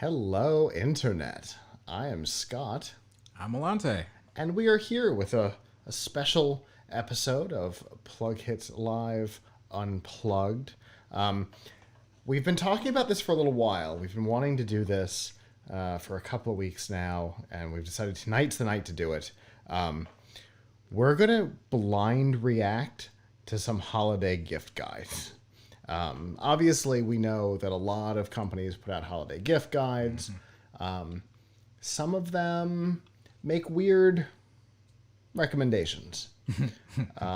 Hello, Internet. I am Scott, I'm Alante. and we are here with a special episode of Plug Hits Live Unplugged. Um, we've been talking about this for a little while. We've been wanting to do this for a couple of weeks now, and we've decided tonight's the night to do it. We're going to blind react to some holiday gift guides. Obviously, we know that a lot of companies put out holiday gift guides. Some of them make weird recommendations.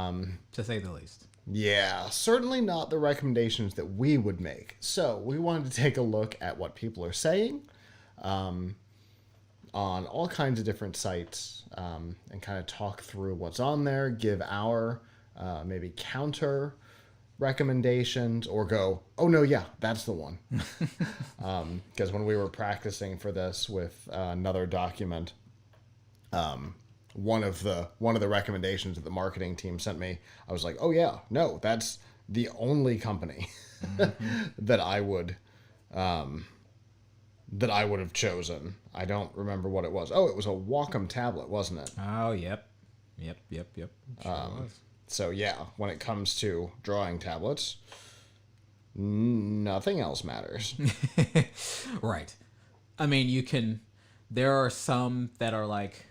To say the least. Yeah, certainly not the recommendations that we would make. So we wanted to take a look at what people are saying on all kinds of different sites and kind of talk through what's on there, give our maybe counter recommendations, or go, oh no, yeah, that's the one. Because when we were practicing for this with another document, one of the recommendations that the marketing team sent me, I was like, oh yeah, no, that's the only company that I would have chosen. I don't remember what it was. Oh, it was a Wacom tablet, wasn't it? Oh, yep. Sure was. So yeah, when it comes to drawing tablets, nothing else matters. Right. I mean, there are some that are like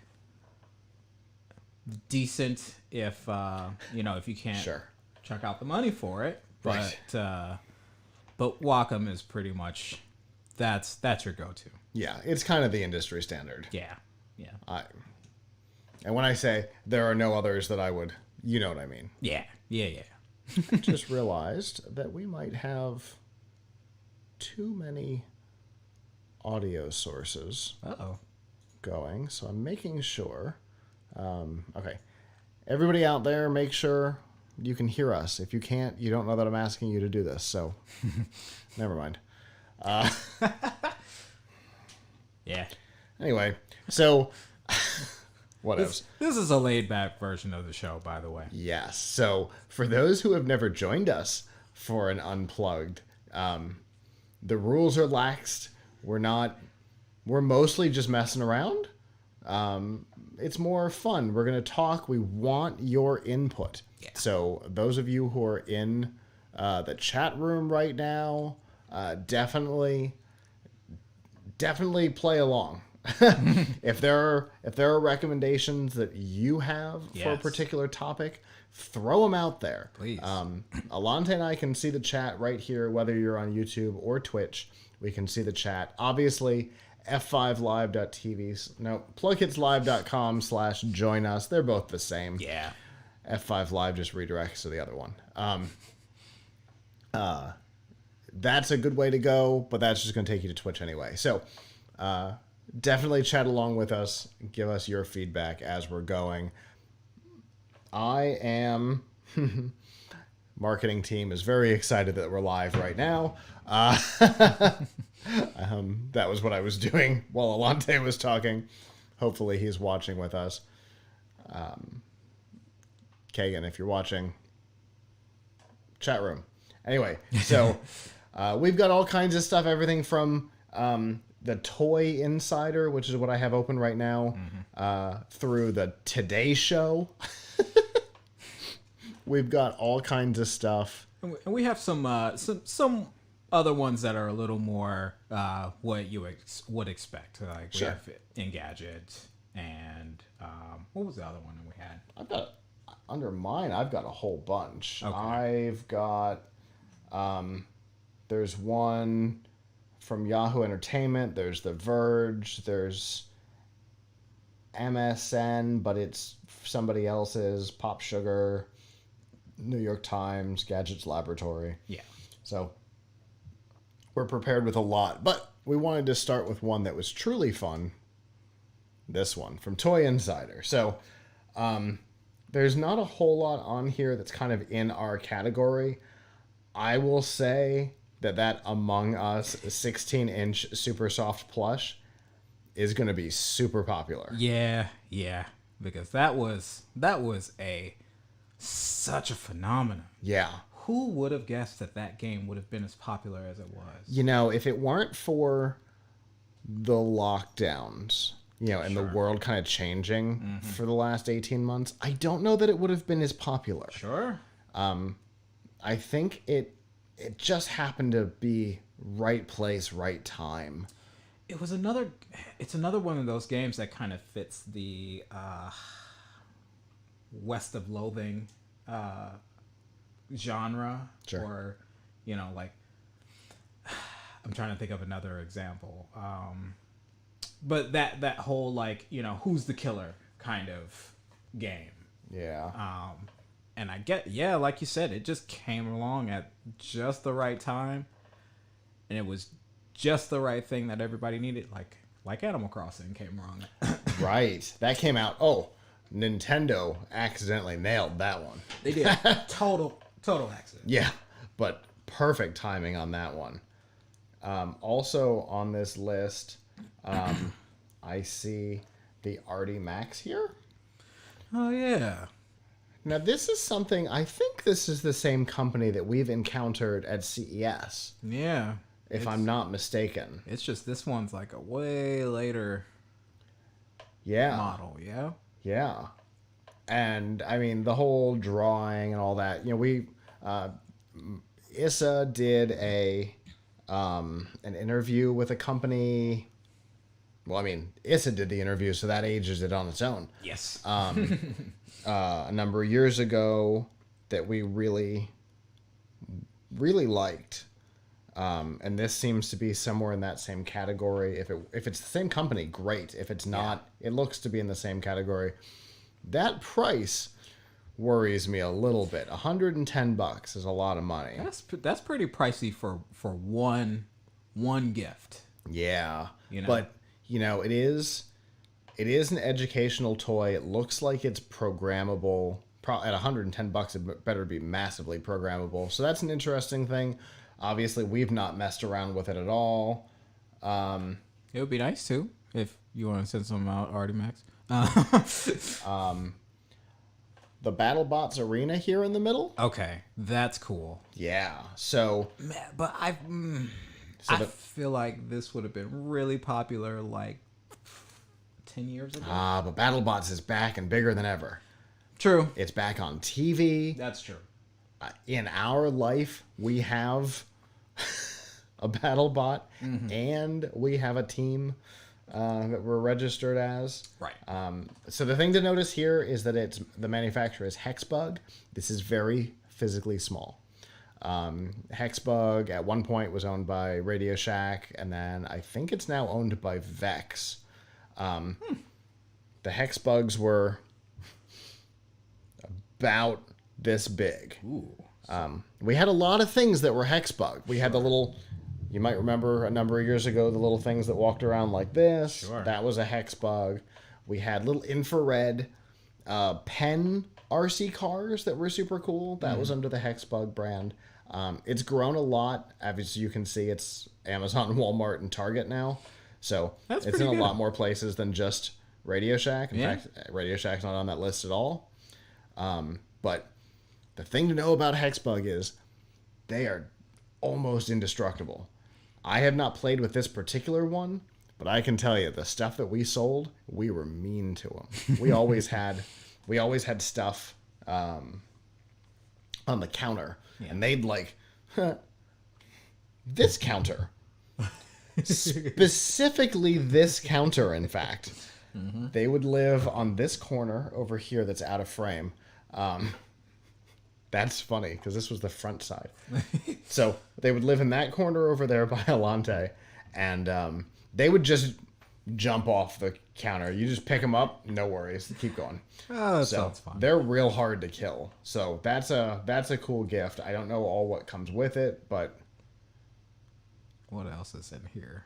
decent if you can't Sure. check out the money for it. Right. But Wacom is pretty much that's your go-to. Yeah, it's kind of the industry standard. Yeah. And when I say there are no others that I would, you know what I mean. Yeah. I just realized that we might have too many audio sources Uh-oh. going, so I'm making sure. Okay. Everybody out there, make sure you can hear us. If you can't, you don't know that I'm asking you to do this, so never mind. Yeah. Anyway, so what else? This is a laid-back version of the show, by the way. Yes. So for those who have never joined us for an Unplugged, the rules are laxed. We're mostly just messing around. It's more fun. We're going to talk. We want your input. Yeah. So those of you who are in the chat room right now, definitely play along. If there are recommendations that you have for a Yes. particular topic, throw them out there. Please. Alante and I can see the chat right here, whether you're on YouTube or Twitch. We can see the chat. Obviously, plughitslive.com/join us. They're both the same. Yeah. F5 Live just redirects to the other one. That's a good way to go, but that's just going to take you to Twitch anyway. So definitely chat along with us. Give us your feedback as we're going. I am... Marketing team is very excited that we're live right now. That was what I was doing while Alante was talking. Hopefully he's watching with us. Kagan, if you're watching, chat room. Anyway, so we've got all kinds of stuff, everything from the Toy Insider, which is what I have open right now, through the Today Show. We've got all kinds of stuff. And we have some other ones that are a little more what you would expect. Like we Sure. have Engadget and what was the other one that we had? I've got, under mine, I've got a whole bunch. Okay. I've got, there's one from Yahoo Entertainment, there's The Verge, there's MSN, but it's somebody else's, Pop Sugar, New York Times, Gadgets Laboratory. Yeah. So we're prepared with a lot, but we wanted to start with one that was truly fun. This one from Toy Insider. So there's not a whole lot on here that's kind of in our category. I will say that Among Us 16-inch super soft plush is going to be super popular. Yeah, because that was such a phenomenon. Yeah. Who would have guessed that game would have been as popular as it was? You know, if it weren't for the lockdowns, and the Sure. world kind of changing for the last 18 months, I don't know that it would have been as popular. Sure. I think it just happened to be right place, right time. It's another one of those games that kind of fits the West of Loathing genre. Sure. Or, like, I'm trying to think of another example. But that whole, like, who's the killer kind of game. Yeah. And like you said, it just came along at just the right time, and it was just the right thing that everybody needed. Like Animal Crossing came along. Right. That came out. Oh, Nintendo accidentally nailed that one. They did. Total accident. Yeah, but perfect timing on that one. Also on this list, I see the Artie Max here. Oh yeah. Now, this is something, I think this is the same company that we've encountered at CES, Yeah. if I'm not mistaken. It's just this one's like a way later Yeah. model, yeah? Yeah. And, I mean, the whole drawing and all that, Issa did an interview with a company. Well, I mean, Issa did the interview, so that ages it on its own. Yes. A number of years ago that we really, really liked. And this seems to be somewhere in that same category. If it's the same company, great. If it's not, it looks to be in the same category. That price worries me a little bit. $110 is a lot of money. That's pretty pricey for one gift. Yeah. You know? But, it is an educational toy. It looks like it's programmable. At $110, it better be massively programmable. So that's an interesting thing. Obviously, we've not messed around with it at all. It would be nice too if you want to send some out, Artie Max. The BattleBots Arena here in the middle. Okay, that's cool. Yeah. So, Man, but I feel like this would have been really popular like 10 years ago. but BattleBots is back and bigger than ever. True. It's back on TV. That's true. In our life, we have a BattleBot and we have a team that we're registered as. Right. So the thing to notice here is that the manufacturer is Hexbug. This is very physically small. Hexbug at one point was owned by Radio Shack, and then I think it's now owned by Vex. The Hexbugs were about this big. Ooh. We had a lot of things that were Hexbug. We had the little, you might remember a number of years ago, the little things that walked around like this. Sure. That was a Hexbug. We had little infrared pen RC cars that were super cool. That was under the Hexbug brand. It's grown a lot. As you can see, it's Amazon, Walmart, and Target now. So That's it's in pretty a good. lot more places than just Radio Shack. In Yeah. fact, Radio Shack's not on that list at all. But the thing to know about Hexbug is they are almost indestructible. I have not played with this particular one, but I can tell you the stuff that we sold, we were mean to them. We always had stuff on the counter, and they'd like this counter, specifically this counter. In fact, they would live on this corner over here that's out of frame. That's funny because this was the front side. So they would live in that corner over there by Alante, and they would just jump off the counter. You just pick them up, no worries, keep going. Oh, that So sounds fun. they're real hard to kill. So that's a cool gift. I don't know all what comes with it, but What else is in here?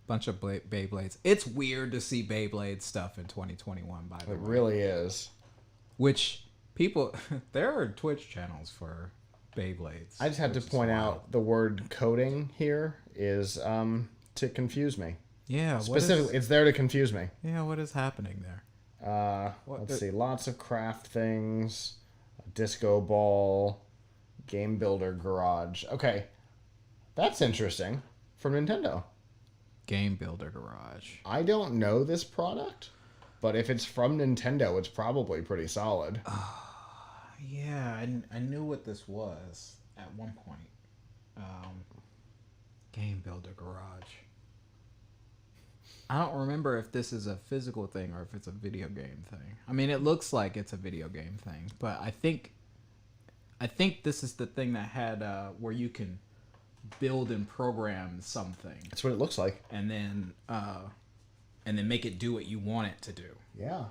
Bunch of Beyblades. It's weird to see Beyblade stuff in 2021, by the it way. really is. Which people, there are Twitch channels for Beyblades. I just had to which is point wild. out the word coding here is to confuse me. Yeah, Specifically, it's there to confuse me. what is happening there? Let's see, lots of craft things, a disco ball, game builder garage. Okay, that's interesting. From Nintendo. Game Builder Garage. I don't know this product, but if it's from Nintendo, it's probably pretty solid. Yeah, I knew what this was at one point. Game Builder Garage. I don't remember if this is a physical thing or if it's a video game thing. I mean, it looks like it's a video game thing, but I think this is the thing that had where you can build and program something. That's what it looks like. And then make it do what you want it to do. Yeah.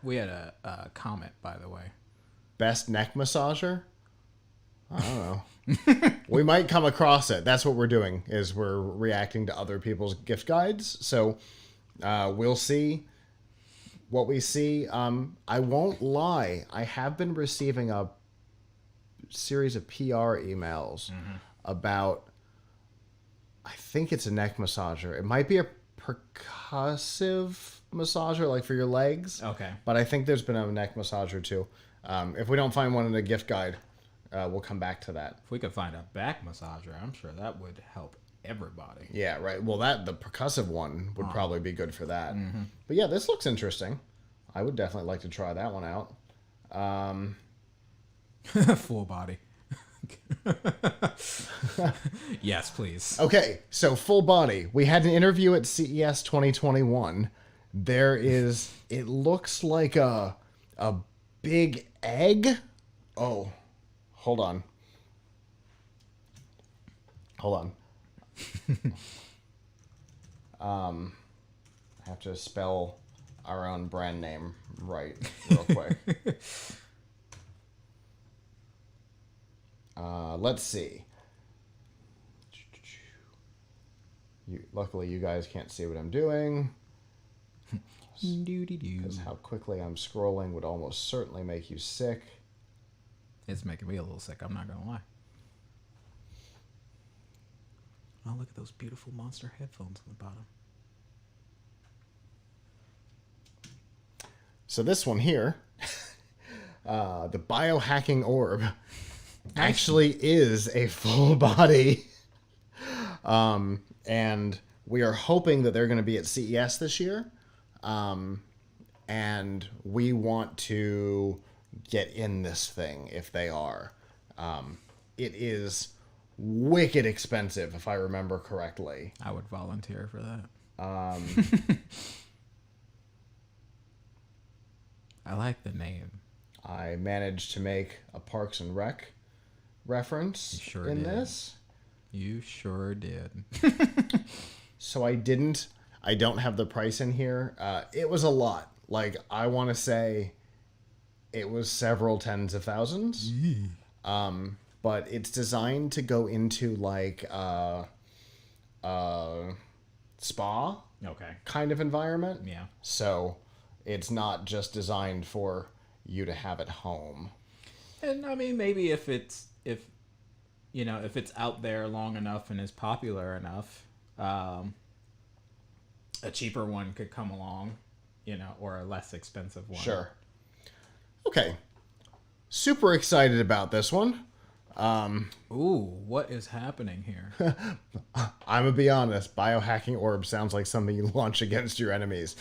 We had a comment, by the way. Best neck massager? I don't know. We might come across it. That's what we're doing, is we're reacting to other people's gift guides. So we'll see what we see. I won't lie. I have been receiving a series of PR emails about, I think it's a neck massager. It might be a percussive massager, like for your legs. Okay. But I think there's been a neck massager too. If we don't find one in the gift guide, we'll come back to that. If we could find a back massager, I'm sure that would help everybody. Yeah, right. Well, the percussive one would probably be good for that. But yeah, this looks interesting. I would definitely like to try that one out. Full body. Yes, please. Okay, so full body. We had an interview at CES 2021. It looks like a big egg. Oh, hold on. I have to spell our own brand name right real quick. Let's see. Luckily, you guys can't see what I'm doing. Because how quickly I'm scrolling would almost certainly make you sick. It's making me a little sick, I'm not going to lie. Oh, look at those beautiful monster headphones on the bottom. So this one here, the biohacking orb, actually is a full body. And we are hoping that they're going to be at CES this year. And we want to get in this thing if they are. It is wicked expensive, if I remember correctly. I would volunteer for that. I like the name. I managed to make a Parks and Rec reference in this. You sure did. So I don't have the price in here. It was a lot. Like, I want to say it was several tens of thousands. But it's designed to go into like spa kind of environment. Yeah. So it's not just designed for you to have at home. And I mean, maybe if it's out there long enough and is popular enough, a cheaper one could come along, or a less expensive one. Sure. Okay. Super excited about this one. Ooh, what is happening here? I'm gonna be honest. Biohacking orb sounds like something you launch against your enemies.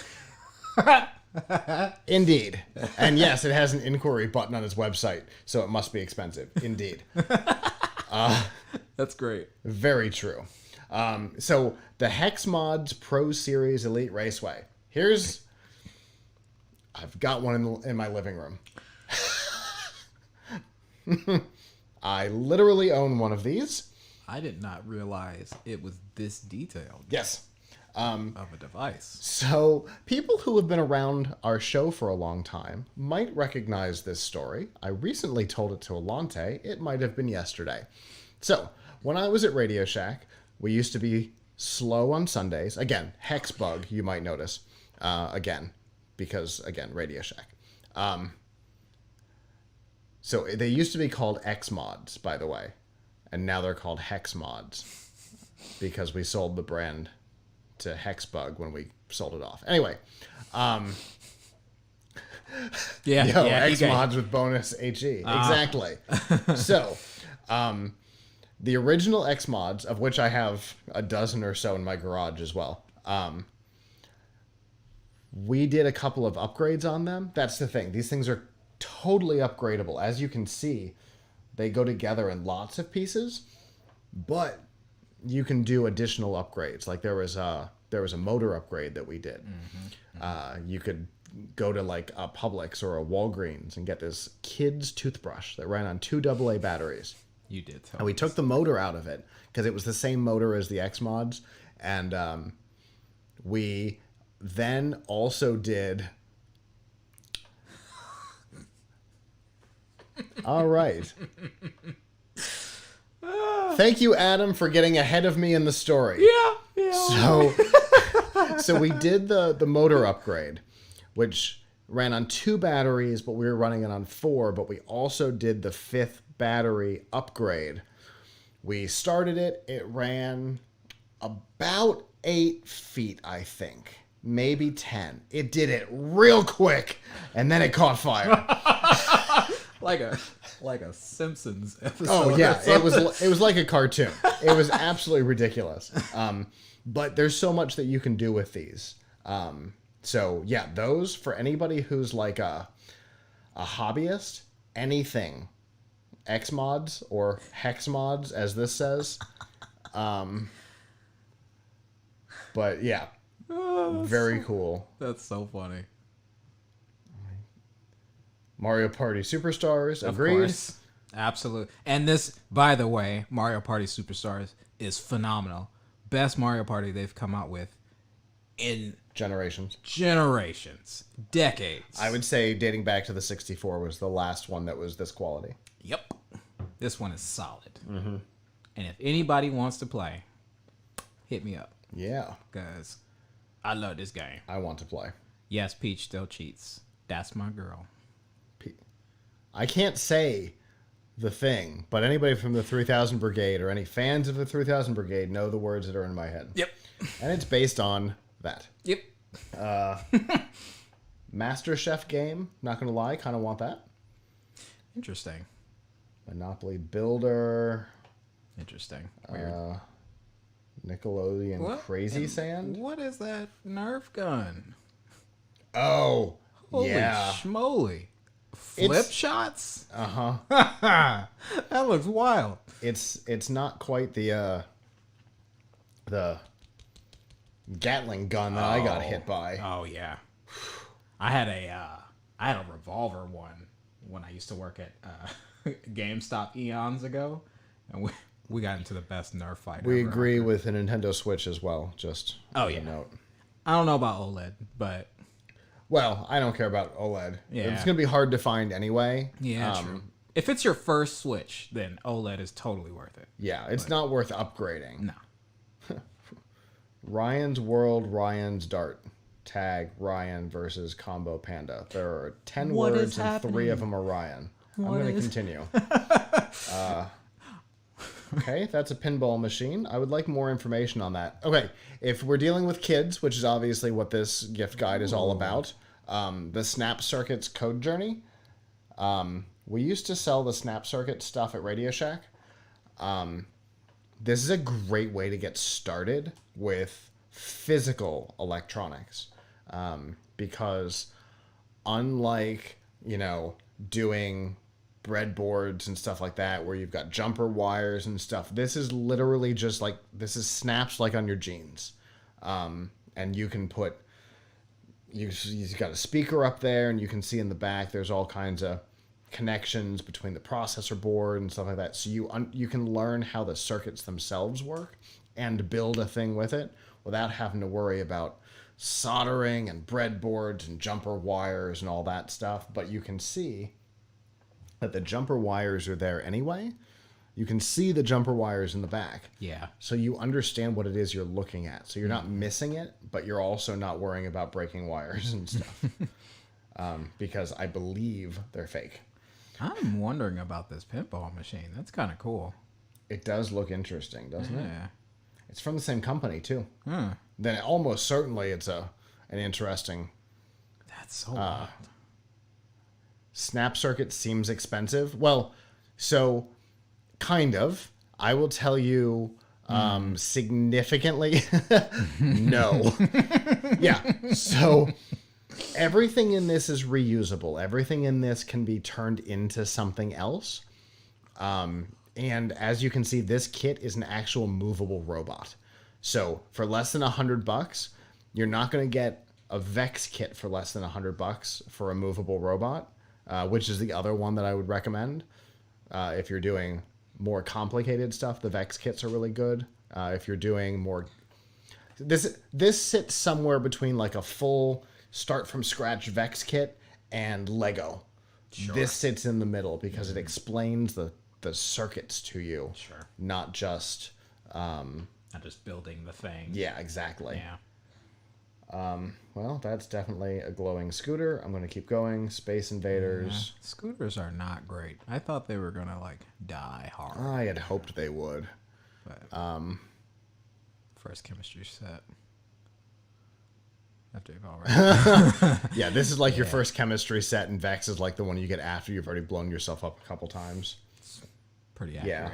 Indeed. And yes, it has an inquiry button on its website, so it must be expensive. Indeed. That's great. Very true. So the Hex Mods Pro Series Elite Raceway. I've got one in my living room. I literally own one of these. I did not realize it was this detailed. Yes. Of a device. So people who have been around our show for a long time might recognize this story. I recently told it to Alante. It might have been yesterday. So when I was at Radio Shack, we used to be slow on Sundays. Again, Hex Bug, you might notice. Because Radio Shack. So they used to be called X Mods, by the way. And now they're called Hex Mods. Because we sold the brand to Hexbug when we sold it off. Anyway, X Mods with bonus HE. Exactly. So, the original X mods, of which I have a dozen or so in my garage as well. We did a couple of upgrades on them. That's the thing. These things are totally upgradable. As you can see, they go together in lots of pieces, but you can do additional upgrades. Like there was a motor upgrade that we did. You could go to like a Publix or a Walgreens and get this kid's toothbrush that ran on 2 AA batteries. You did tell And we took the motor out of it because it was the same motor as the X mods. And we then also did. All right. Thank you, Adam, for getting ahead of me in the story. Yeah. So we did the motor upgrade, which ran on 2 batteries, but we were running it on 4. But we also did the 5th battery upgrade. We started it. It ran about 8 feet, I think. Maybe 10. It did it real quick, and then it caught fire. like a Simpsons episode. Oh yeah, it was like a cartoon. It was absolutely ridiculous. But there's so much that you can do with these. So yeah, those for anybody who's like a hobbyist, anything X mods or hex mods, as this says. But yeah, very cool. That's so funny. Mario Party Superstars, Of agreed. course. Absolutely. And this, by the way, Mario Party Superstars is phenomenal. Best Mario Party they've come out with in Generations. decades. I would say dating back to the 64 was the last one that was this quality. Yep. This one is solid. Mm-hmm. And if anybody wants to play, hit me up. Yeah. Because I love this game. I want to play. Yes, Peach still cheats. That's my girl. I can't say the thing, but anybody from the 3000 Brigade or any fans of the 3000 Brigade know the words that are in my head. Yep. And it's based on that. Yep. Master Chef game, not going to lie, kind of want that. Interesting. Monopoly Builder. Interesting. Weird. Nickelodeon What? Crazy And Sand. What is that Nerf gun? Oh, Holy yeah. schmoly. Flip It's- shots? Uh-huh. That looks wild. It's not quite the Gatling gun that I got hit by. Oh yeah. I had a revolver one when I used to work at GameStop eons ago, and we got into the best Nerf fight. We ever. agree with the Nintendo Switch as well, just Oh, as yeah. a note. I don't know about OLED, but Well, I don't care about OLED. Yeah. It's going to be hard to find anyway. yeah, true. If it's your first Switch, then OLED is totally worth it. Yeah, it's not worth upgrading. No. Ryan's World, Ryan's Dart. Tag Ryan versus Combo Panda. There are 10 What is words and 3 happening? of them are Ryan. I'm What going to is- continue. Okay, that's a pinball machine. I would like more information on that. Okay, if we're dealing with kids, which is obviously what this gift guide is all about, the Snap Circuits Code Journey. We used to sell the Snap Circuit stuff at Radio Shack. This is a great way to get started with physical electronics, because unlike, doing breadboards and stuff like that where you've got jumper wires and stuff, this is literally just like, this is snaps like on your jeans. And you can put, you've got a speaker up there, and you can see in the back there's all kinds of connections between the processor board and stuff like that. So you can learn how the circuits themselves work and build a thing with it without having to worry about soldering and breadboards and jumper wires and all that stuff. But you can see that the jumper wires are there anyway. You can see the jumper wires in the back. Yeah. So you understand what it is you're looking at. So you're not missing it, but you're also not worrying about breaking wires and stuff. Because I believe they're fake. I'm wondering about this pinball machine. That's kind of cool. It does look interesting, doesn't it? Yeah. It's from the same company, too. Huh. Then almost certainly it's an interesting... That's so wild. Snap Circuit seems expensive. Well, so kind of. I will tell you significantly no. Yeah. So everything in this is reusable. Everything in this can be turned into something else. And as you can see, this kit is an actual movable robot. So for less than $100, you're not going to get a Vex kit for less than $100 for a movable robot, which is the other one that I would recommend. If you're doing more complicated stuff, the Vex kits are really good. If you're doing more, this sits somewhere between like a full start from scratch Vex kit and Lego. Sure. This sits in the middle because it explains the circuits to you. Sure. Not just building the thing. Yeah, exactly. Yeah. Well, that's definitely a glowing scooter. I'm going to keep going. Space Invaders. Yeah. Scooters are not great. I thought they were going to like die hard. I had hoped they would. But, first chemistry set. After you've already. Yeah, this is like your first chemistry set, and Vex is like the one you get after you've already blown yourself up a couple times. Pretty accurate. Yeah.